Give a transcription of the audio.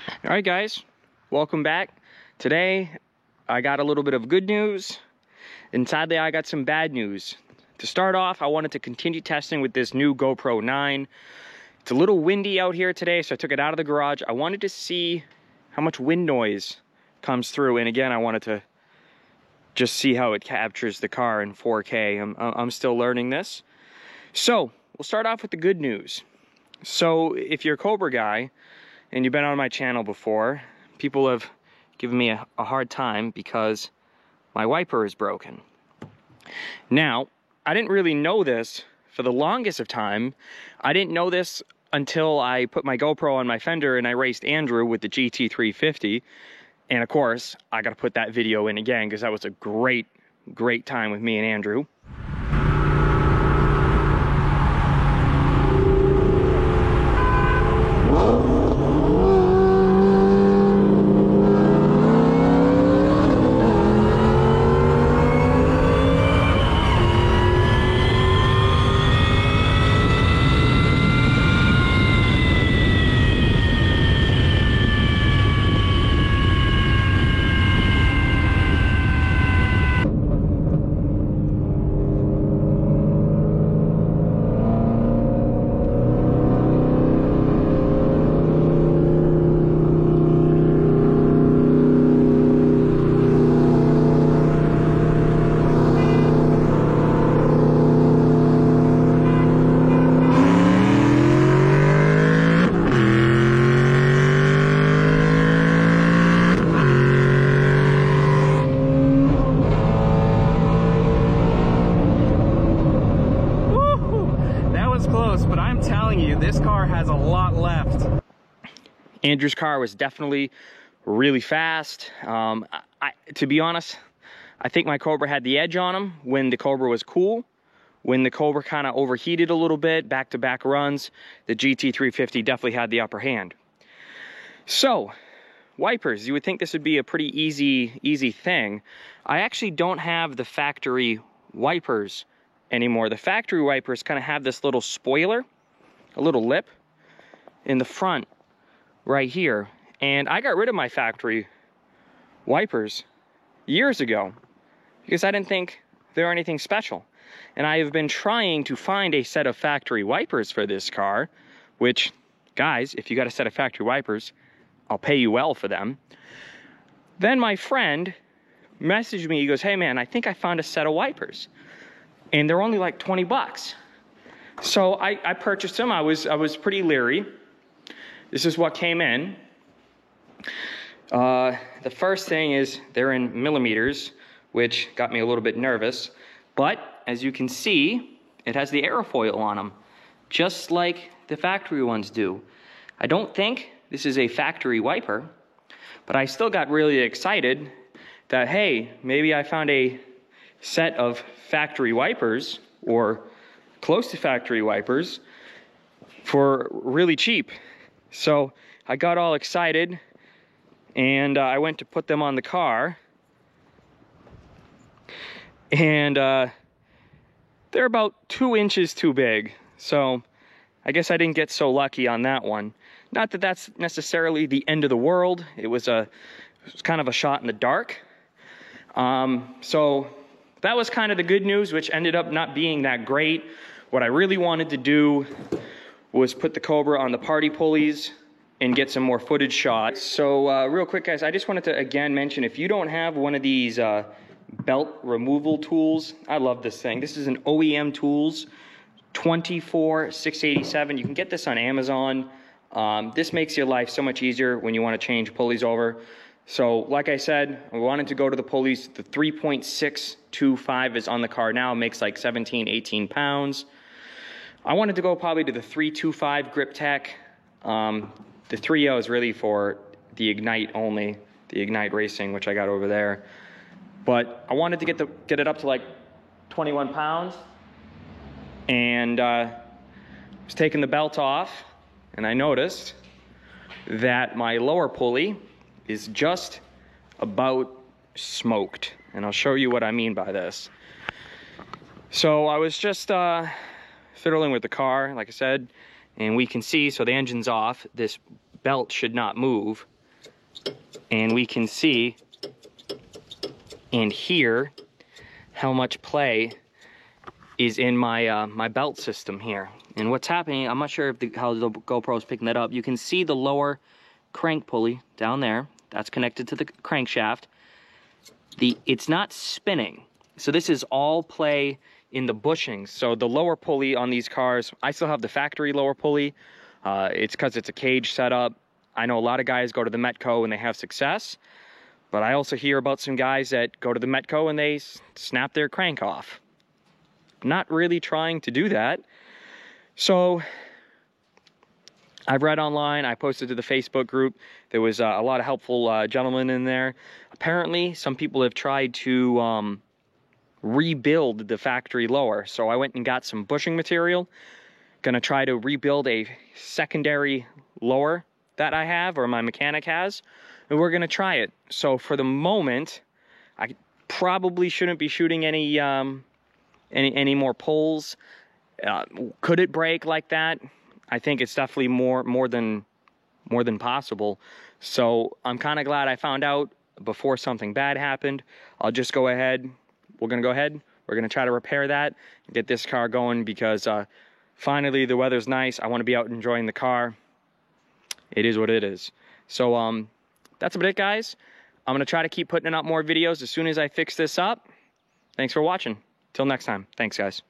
All right, guys, welcome back. Today, I got a little bit of good news, and sadly, I got some bad news. To start off, I wanted to continue testing with this new GoPro 9. It's a little windy out here today, so I took it out of the garage. I wanted to see how much wind noise comes through, and again, I wanted to just see how it captures the car in 4K. I'm still learning this. So, we'll start off with the good news. So, if you're a Cobra guy, and you've been on my channel before, people have given me a hard time because my wiper is broken. Now, I didn't really know this for the longest of time. I didn't know this until I put my GoPro on my fender and I raced Andrew with the GT350. And of course, I gotta put that video in again because that was a great time with me and Andrew. But I'm telling you, this car has a lot left. Andrew's car was definitely really fast. To be honest, I think my Cobra had the edge on him when the Cobra was cool. When the Cobra kind of overheated a little bit, back-to-back runs, the GT350 definitely had the upper hand. So, wipers, you would think this would be a pretty easy thing. I actually don't have the factory wipers anymore. The factory wipers kind of have this little spoiler, a little lip in the front right here. And I got rid of my factory wipers years ago because I didn't think they were anything special. And I have been trying to find a set of factory wipers for this car, which, guys, if you got a set of factory wipers, I'll pay you well for them. Then my friend messaged me. He goes, "Hey man, I think I found a set of wipers. And they're only like 20 bucks. So I purchased them. I was pretty leery. This is what came in. The first thing is they're in millimeters, which got me a little bit nervous. But as you can see, it has the airfoil on them, just like the factory ones do. I don't think this is a factory wiper, but I still got really excited that, hey, maybe I found a set of factory wipers or close to factory wipers for really cheap. So I got all excited and I went to put them on the car, and they're about 2 inches too big. So I guess I didn't get so lucky on that one. Not that that's necessarily the end of the world. It was kind of a shot in the dark. So that was kind of the good news, which ended up not being that great. What I really wanted to do was put the Cobra on the party pulleys and get some more footage shots. So real quick, guys, I just wanted to again mention, if you don't have one of these belt removal tools, I love this thing. This is an OEM Tools 24687. You can get this on Amazon. This makes your life so much easier when you want to change pulleys over. So, like I said, I wanted to go to the pulleys. The 3.625 is on the car now. It makes like 17, 18 pounds. I wanted to go probably to the 325 Grip Tech. The 3.0 is really for the Ignite only, the Ignite Racing, which I got over there. But I wanted to get it up to like 21 pounds. And I was taking the belt off, and I noticed that my lower pulley is just about smoked, and I'll show you what I mean by this. So I was just fiddling with the car, like I said, and we can see, so the engine's off. This belt should not move. and we can see and hear how much play is in my my belt system here. And what's happening, I'm not sure if how the GoPro is picking that up. You can see the lower crank pulley down there. That's connected to the crankshaft. It's not spinning. So this is all play in the bushings. So the lower pulley on these cars, I still have the factory lower pulley. It's because it's a cage setup. I know a lot of guys go to the Metco and they have success, but I also hear about some guys that go to the Metco and they snap their crank off. I'm not really trying to do that. So I've read online, I posted to the Facebook group, there was a lot of helpful gentlemen in there. Apparently, some people have tried to rebuild the factory lower. So I went and got some bushing material. Gonna try to rebuild a secondary lower that I have, or my mechanic has, and we're gonna try it. So for the moment, I probably shouldn't be shooting any more pulls. Could it break like that? I think it's definitely more than possible. So I'm kind of glad I found out before something bad happened. I'll just go ahead. We're gonna go ahead. We're gonna try to repair that and get this car going, because finally the weather's nice. I want to be out enjoying the car. It is what it is. So that's about it, guys. I'm gonna try to keep putting out more videos as soon as I fix this up. Thanks for watching. Till next time. Thanks, guys.